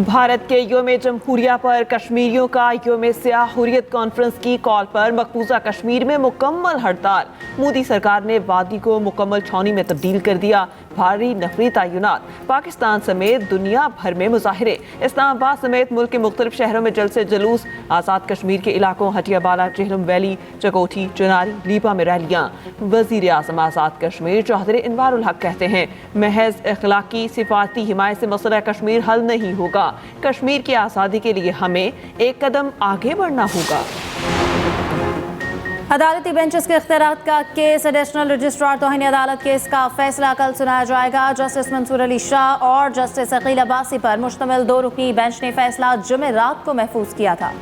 भारत के योम जमहूरिया पर कश्मीरियों का योम सियाह हुर्रियत कॉन्फ्रेंस की कॉल पर मकबूजा कश्मीर में मुकम्मल हड़ताल। मोदी सरकार ने वादी को मुकम्मल छावनी में तब्दील कर दिया। भारी नफरी तयनात। पाकिस्तान समेत दुनिया भर में मुजाहिरे। इस्लामाबाद समेत मुल्क के मुख्तलिफ शहरों में जलसे जुलूस। आज़ाद कश्मीर के इलाकों हटियाबाला, जेहलम वैली, चकोठी, चनारी, लीपा में रैलियाँ। वज़ीर आज़म आज़ाद कश्मीर चौधरी इनवारुल हक कहते हैं महज इखलाकी सिफारती हिमायत से मसला कश्मीर हल नहीं होगा। कश्मीर की आज़ादी के लिए हमें एक कदम आगे बढ़ना होगा। अदालती बेंचेस के इख्तियारात का केस। एडिशनल रजिस्ट्रार तौहीन अदालत केस का फैसला कल सुनाया जाएगा। जस्टिस मंसूर अली शाह और जस्टिस अकील अब्बासी पर मुश्तमिल 2 रुकनी बेंच ने फैसला जुमेरात को महफूज किया था।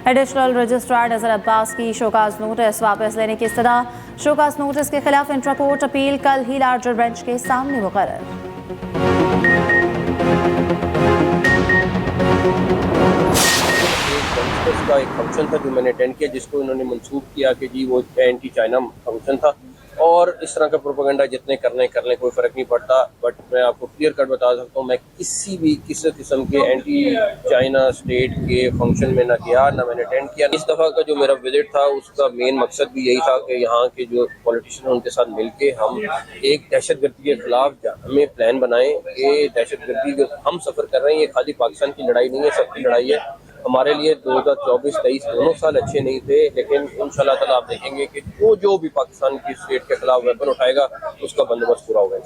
एडिशनल रजिस्ट्रार नज़र अब्बास की शोकाज नोटिस वापस लेने की इस्तदा। शोकाज नोटिस के खिलाफ इंट्रा कोर्ट अपील कल ही लार्जर बेंच के सामने मुकर्रर। का एक फंक्शन था जो मैंने अटेंड किया, जिसको इन्होंने मंसूब किया कि जी वो एंटी चाइना फंक्शन था और इस तरह का प्रोपेगेंडा जितने करने कर लें, कोई फ़र्क नहीं पड़ता। बट मैं आपको क्लियर कट बता सकता हूँ, मैं किसी किस्म के एंटी चाइना स्टेट के फंक्शन में ना गया, ना मैंने अटेंड किया। इस दफ़ा का जो मेरा विजिट था उसका मेन मकसद भी यही था कि यहाँ के जो पॉलिटिशियन उनके साथ मिल के हम एक दहशतगर्दी के खिलाफ हमें प्लान बनाएं। ये दहशतगर्दी जो हम सफ़र कर रहे हैं ये खाली पाकिस्तान की लड़ाई नहीं है, सबकी लड़ाई है। हमारे लिए 2024-23 दोनों साल अच्छे नहीं थे, लेकिन इंशाल्लाह ताला आप देखेंगे कि वो जो भी पाकिस्तान की स्टेट के खिलाफ वेपन उठाएगा उसका बंदोबस्त पूरा होगा।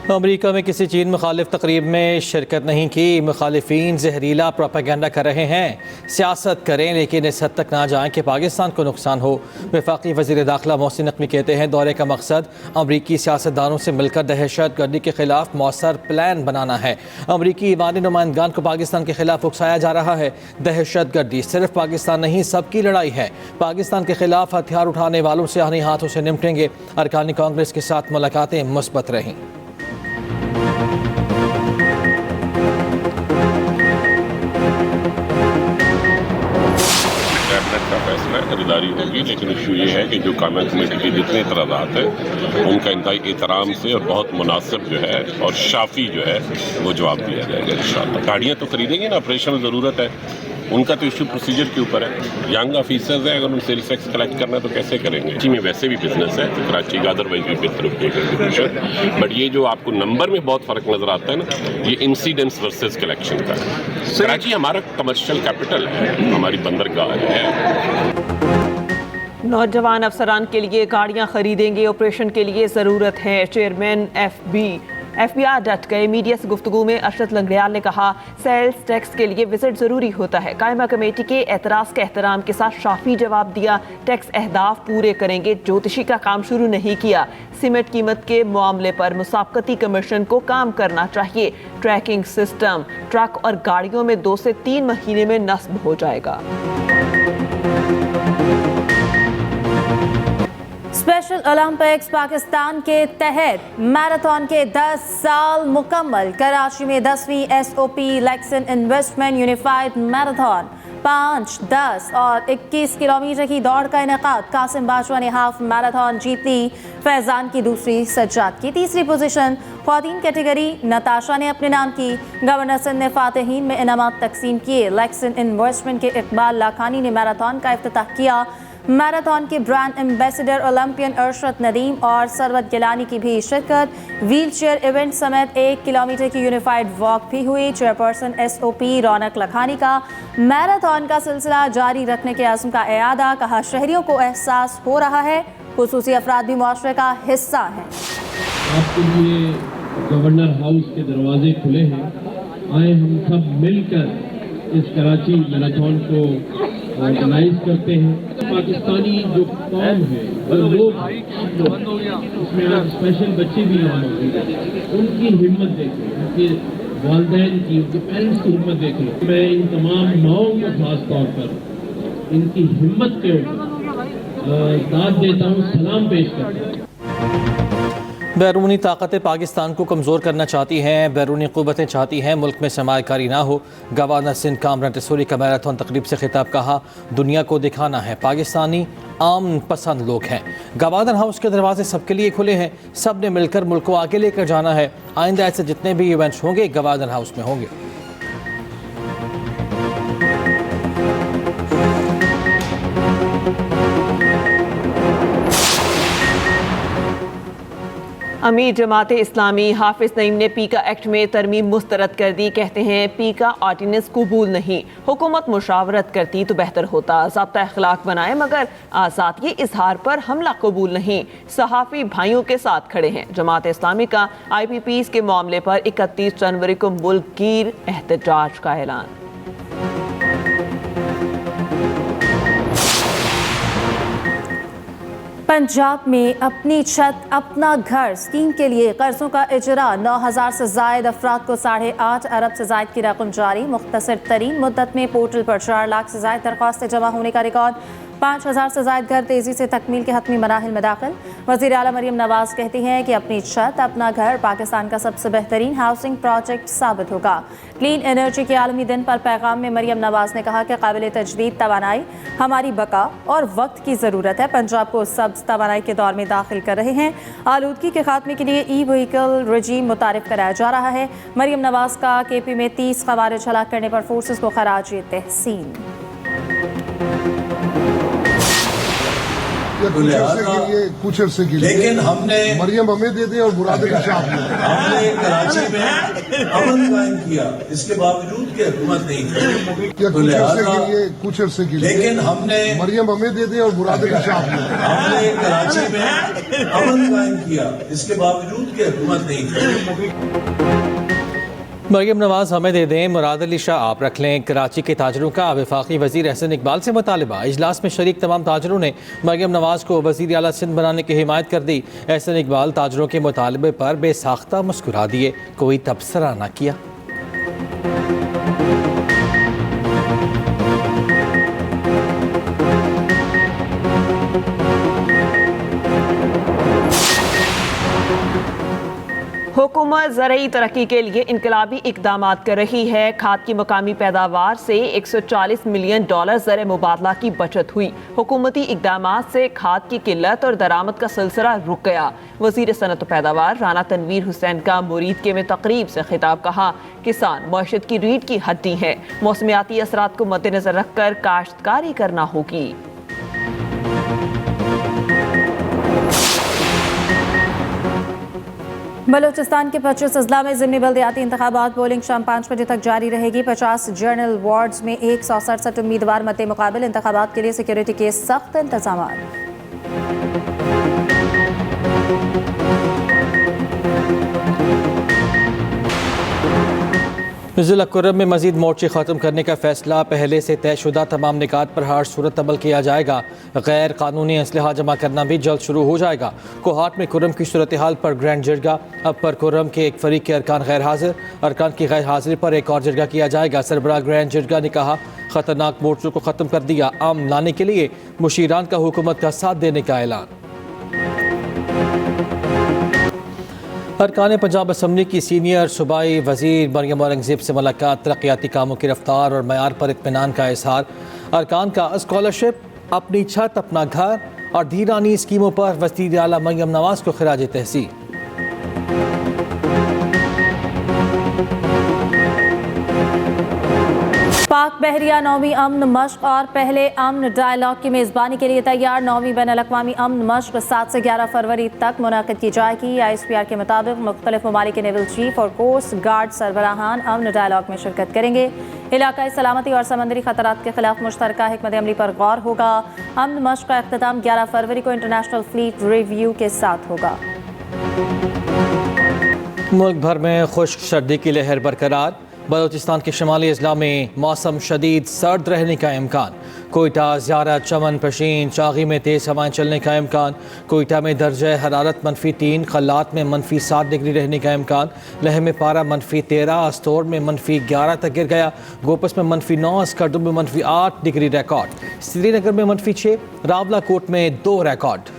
अमेरिका में किसी चीन मुखालिफ तकरीब में शिरकत नहीं की। मुखालिफिन जहरीला प्रोपेगेंडा कर रहे हैं। सियासत करें लेकिन इस हद तक ना जाएं कि पाकिस्तान को नुकसान हो। वफाकी वज़ीर दाखिला मोहसिन नकवी कहते हैं दौरे का मकसद अमरीकी सियासतदानों से मिलकर दहशत गर्दी के खिलाफ मौसर प्लान बनाना है। अमरीकी ईवानी नुमाइंदगान को पाकिस्तान के खिलाफ उकसाया जा रहा है। दहशत गर्दी सिर्फ पाकिस्तान नहीं, सबकी लड़ाई है। पाकिस्तान के खिलाफ हथियार उठाने वालों से आने हाथों से निपटेंगे। अरकान कांग्रेस के साथ मुलाकातें मुस्बत रहीं। का फैसला खरीदारी होगी, लेकिन इशू ये है कि जो कानून कमेटी के जितने इतराज़ात हैं उनका इंतहाई एहतराम से और बहुत मुनासिब जो है और शाफी जो है वो जवाब दिया जाएगा इंशाअल्लाह। गाड़ियाँ तो खरीदेंगे ना, ऑपरेशन ज़रूरत है, उनका तो इशू प्रोसीजर के ऊपर है। यंग ऑफिसर्स हैं, अगर उन सेल्स टैक्स कलेक्ट करना है तो कैसे करेंगे। कराची में वैसे भी बिजनेस है, तो कराची का अदरवाइज भी बेहतर। बट ये जो आपको नंबर में बहुत फ़र्क नज़र आता है ना, ये इंसिडेंट्स वर्सेस कलेक्शन का है। कराची हमारा कमर्शियल कैपिटल है, हमारी बंदरगाह है। नौजवान अफसरान के लिए गाड़ियां खरीदेंगे, ऑपरेशन के लिए ज़रूरत है। चेयरमैन FBI डट गए। मीडिया से गुफ्तगू में अशरफ लंगड़ियाल ने कहा सेल्स टैक्स के लिए विजिट ज़रूरी होता है। कायमा कमेटी के एतराज़ के एहतराम के साथ शाफी जवाब दिया। टैक्स अहदाफ पूरे करेंगे, ज्योतिषी का काम शुरू नहीं किया। सीमेंट कीमत के मामले पर मुसाबकती कमीशन को काम करना चाहिए। ट्रैकिंग सिस्टम ट्रक और गाड़ियों में 2 से 3 महीने में नस्ब हो जाएगा। स्पेशल ओलंपिक्स पाकिस्तान के तहत मैराथन के 10 साल मुकम्मल। कराची में 10वीं SOP Luxon investment unified marathon 5, 10 और 21 किलोमीटर की दौड़ का इनेकाद। कासिम बाजवा ने हाफ मैराथन जीत ली। फैजान की दूसरी, सज्जाद की तीसरी पोजीशन। ख्वातीन कैटेगरी नताशा ने अपने नाम की। गवर्नर सिंध ने फातिहीन में इनामात तकसीम किए। लेक्सन इन्वेस्टमेंट के इकबाल लाखानी ने मैराथन का इफ्तिताह किया। मैराथन के brand ambassador Olympian Arshad Nadeem और सरवत गिलानी की भी शिरकत। व्हील चेयर इवेंट समेत 1 किलोमीटर की यूनिफाइड वॉक भी हुई। चेयरपर्सन SOP रौनक लखानी का मैराथन का सिलसिला जारी रखने के आज़म का इयादा। कहा शहरियों को एहसास हो रहा है, खुसूसी अफराद भी मुआशरे का हिस्सा हैं। आपके लिए गवर्नर हाउस के दरवाजे खुले हैं। आए हम सब मिलकर इस कराची मैराथन को ऑर्गेनाइज करते हैं। पाकिस्तानी जो कौम है, जो लोग इसमें आप स्पेशल बच्चे भी यहाँ मौजूद हैं, उनकी हिम्मत देखें, उनके वालिदैन की, उनके पेरेंट्स की हिम्मत देखें। मैं इन तमाम माओं को खास तौर पर इनकी हिम्मत के ऊपर दाद देता हूँ, सलाम पेश करता हूँ। बैरूनी ताकतें पाकिस्तान को कमज़ोर करना चाहती हैं। बैरूनी क़ुव्वतें चाहती हैं मुल्क में सरमायाकारी ना हो। गवर्नर सिंध कामरान रसूली का मैराथन तकरीब से खिताब। कहा दुनिया को दिखाना है पाकिस्तानी आम पसंद लोग हैं। गवर्नर हाउस के दरवाजे सबके लिए खुले हैं। सब ने मिलकर मुल्क को आगे लेकर जाना है। आइंदा ऐसे जितने भी इवेंट्स होंगे गवर्नर हाउस में होंगे। امیر جماعت اسلامی حافظ نعیم نے پیکا ایکٹ میں ترمیم مسترد کر دی. کہتے ہیں پیکا آرڈیننس قبول نہیں, حکومت مشاورت کرتی تو بہتر ہوتا. ضابطہ اخلاق بنائے مگر آزادی اظہار پر حملہ قبول نہیں. صحافی بھائیوں کے ساتھ کھڑے ہیں. جماعت اسلامی کا IPPs کے معاملے پر 31 جنوری کو ملک گیر احتجاج کا اعلان. پنجاب میں اپنی چھت اپنا گھر اسکیم کے لیے قرضوں کا اجرا. 9,000 سے زائد افراد کو 8.5 ارب سے زائد کی رقم جاری. مختصر ترین مدت میں پورٹل پر 4 لاکھ سے زائد درخواستیں جمع ہونے کا ریکارڈ. 5,000 سے زائد گھر تیزی سے تکمیل کے حتمی مراحل میں داخل. وزیر اعلیٰ مریم نواز کہتی ہیں کہ اپنی چھت اپنا گھر پاکستان کا سب سے بہترین ہاؤسنگ پروجیکٹ ثابت ہوگا. کلین انرجی کے عالمی دن پر پیغام میں مریم نواز نے کہا کہ قابل تجدید توانائی ہماری بقا اور وقت کی ضرورت ہے. پنجاب کو سبز توانائی کے دور میں داخل کر رہے ہیں. آلودگی کے خاتمے کے لیے ای وہیکل رجیم متعارف کرایا جا رہا ہے. مریم نواز کا KP میں 30 خوارج ہلاک کرنے پر فورسز کو خراج تحسین. کچھ عرصے کے لیے لیکن ہم نے مریم ہمیں دے دیں اور مراد علی شاہ ہم نے کراچی میں امن قائم کیا, اس کے باوجود کہ حکومت نہیں تھی. کچھ عرصے کے لیے لیکن ہم نے مریم ہمیں دے دیں اور مراد علی شاہ ہم نے کراچی میں امن قائم کیا, اس کے باوجود کہ حکومت نہیں تھی. مریم نواز ہمیں دے دیں, مراد علی شاہ آپ رکھ لیں. کراچی کے تاجروں کا وفاقی وزیر احسن اقبال سے مطالبہ. اجلاس میں شریک تمام تاجروں نے مریم نواز کو وزیر اعلیٰ سندھ بنانے کی حمایت کر دی. احسن اقبال تاجروں کے مطالبے پر بے ساختہ مسکرا دیے, کوئی تبصرہ نہ کیا. حکومت زرعی ترقی کے لیے انقلابی اقدامات کر رہی ہے. کھاد کی مقامی پیداوار سے $140 ملین زر مبادلہ کی بچت ہوئی. حکومتی اقدامات سے کھاد کی قلت اور درآمد کا سلسلہ رک گیا. وزیر صنعت و پیداوار رانا تنویر حسین کا مرید میں تقریب سے خطاب. کہا کسان معیشت کی ریڑھ کی ہڈی ہے, موسمیاتی اثرات کو مد نظر رکھ کر کاشتکاری کرنا ہوگی. بلوچستان کے 25 اضلاع میں ضمنی بلدیاتی انتخابات. پولنگ شام 5 بجے تک جاری رہے گی. 50 جنرل وارڈز میں 167 امیدوار مد مقابل. انتخابات کے لیے سیکیورٹی کے سخت انتظامات. ضلع کرم میں مزید مورچے ختم کرنے کا فیصلہ. پہلے سے طے شدہ تمام نکات پر ہر صورت عمل کیا جائے گا. غیر قانونی اسلحہ جمع کرنا بھی جلد شروع ہو جائے گا. کوہاٹ میں کرم کی صورتحال پر گرینڈ جرگہ. اپر کرم کے ایک فریق کے ارکان غیر حاضر. ارکان کی غیر حاضری پر ایک اور جرگہ کیا جائے گا. سربراہ گرینڈ جرگہ نے کہا خطرناک مورچوں کو ختم کر دیا. امن لانے کے لیے مشیران کا حکومت کا ساتھ دینے کا اعلان. ارکان پنجاب اسمبلی کی سینئر صوبائی وزیر مریم اورنگزیب سے ملاقات. ترقیاتی کاموں کی رفتار اور معیار پر اطمینان کا اظہار. ارکان کا اسکالرشپ, اپنی چھت اپنا گھر اور دھیرانی اسکیموں پر وزیر اعلیٰ مریم نواز کو خراج تحسین. پاک بحریہ 9ویں امن مشق اور پہلے امن ڈائیلاگ کی میزبانی کے لیے تیار. 9ویں بین الاقوامی امن مشق 7 سے 11 فروری تک منعقد کی جائے گی. ISPR کے مطابق مختلف ممالک کے نیول چیف اور کوسٹ گارڈ سربراہان امن ڈائیلاگ میں شرکت کریں گے. علاقائی سلامتی اور سمندری خطرات کے خلاف مشترکہ حکمت عملی پر غور ہوگا. امن مشق کا اختتام 11 فروری کو انٹرنیشنل فلیٹ ریویو کے ساتھ ہوگا. ملک بھر میں خشک سردی کی لہر برقرار. بلوچستان کے شمالی اضلاع میں موسم شدید سرد رہنے کا امکان. کوئٹہ، زیارت، چمن، پشین، چاغی میں تیز ہوائیں چلنے کا امکان. کوئٹہ میں درجہ حرارت -3، خلات میں -7 ڈگری رہنے کا امکان. لہ میں پارہ -13، استور میں -11 تک گر گیا. گوپس میں -9، اسکردو میں -8 ڈگری ریکارڈ. سری نگر میں -6، راولہ کوٹ میں 2 ریکارڈ.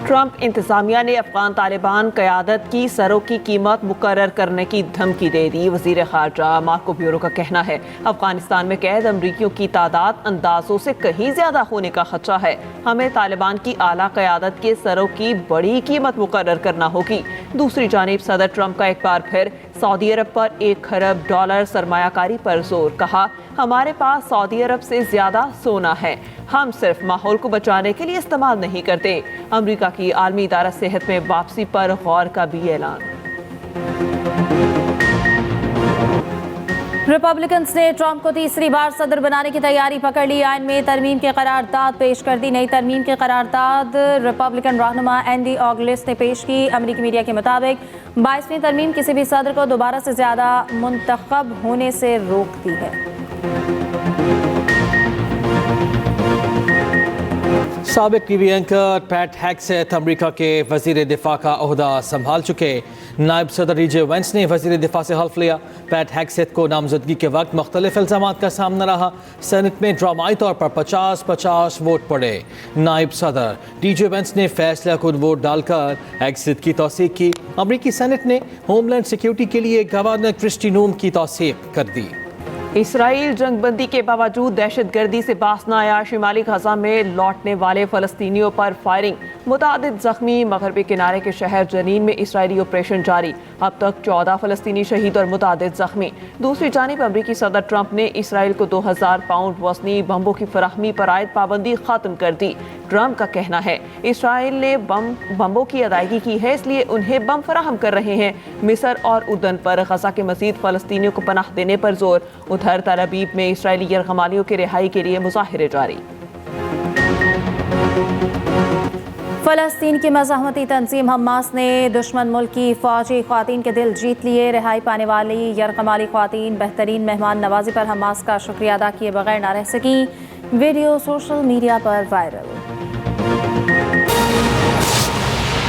ٹرمپ انتظامیہ نے افغان طالبان قیادت کی سروں کی قیمت مقرر کرنے کی دھمکی دے دی. وزیر خارجہ مارکو بیورو کا کہنا ہے افغانستان میں قید امریکیوں کی تعداد اندازوں سے کہیں زیادہ ہونے کا خدشہ ہے. ہمیں طالبان کی اعلیٰ قیادت کے سروں کی بڑی قیمت مقرر کرنا ہوگی. دوسری جانب صدر ٹرمپ کا ایک بار پھر सऊदी अरब पर $1 खरब सरमायाकारी पर जोर। कहा, हमारे पास सऊदी अरब से ज्यादा सोना है, हम सिर्फ माहौल को बचाने के लिए इस्तेमाल नहीं करते। अमेरिका की आलमी इदारा सेहत में वापसी पर गौर का भी ऐलान। रिपब्लिकन्स ने ट्रंप को तीसरी बार सदर बनाने की तैयारी पकड़ ली। आइन में तरमीम की करारदाद पेश कर दी। नई तरमीम की करारदाद रिपब्लिकन रहनुमा एंडी ऑगलिस ने पेश की। अमेरिकी मीडिया के मुताबिक 22वीं तरमीम किसी भी सदर को दोबारा से ज्यादा मुंतखब होने से रोकती है। साबिक टीवी एंकर पैट हेग्सेथ अमरीका के वजीर दिफा का ओहदा संभाल चुके। नायब सदर डीजे वेंस ने वजीर दिफा से हल्फ लिया। पैट हेग्सेथ को नामजदगी के वक्त मुख्तलिफ इल्जामात का सामना रहा। सेनेट में ड्रामाई तौर पर 50-50 वोट पड़े। नायब सदर डीजे वेंस ने फैसला कुन वोट डालकर हेग्सेथ की तौसीक की। अमरीकी सेनेट ने होमलैंड सिक्योरिटी के लिए गवर्नर क्रिस्टी नूम की तौसीक कर दी। इसराइल जंगबंदी के बावजूद दहशतगर्दी से बाज न आया। शिमाली गजा में लौटने वाले फलस्तीनियों पर फायरिंग, मुतादिद जख्मी। मगरबी किनारे के शहर जनीन में इसराइली ऑपरेशन जारी। अब तक 14 फलस्तीनी शहीद और मुतादिद जख्मी। दूसरी जानिब अमरीकी सदर ट्रंप ने इसराइल को 2000 पाउंड वजनी बम्बों की फराहमी पर आयद पाबंदी खत्म कर दी। ट्रंप का कहना है इसराइल ने बम्बों की अदायगी की है, इसलिए उन्हें बम फराहम कर रहे हैं। मिस्र और उर्दन पर गजा के मजीद फलस्तीनियों को पनाह देने पर जोर। उधर तल अवीव में इसराइली यरगमालियों की रिहाई के लिए मुजाहिरे जारी। फलस्तीन की मज़ाहमती तंजीम हमास ने दुश्मन मुल्क की फौजी ख्वातीन के दिल जीत लिए। रिहाई पाने वाली यरगमाली ख्वातीन बेहतरीन मेहमान नवाजी पर हमास का शुक्रिया अदा किए बगैर न रह सकी। वीडियो सोशल मीडिया पर वायरल।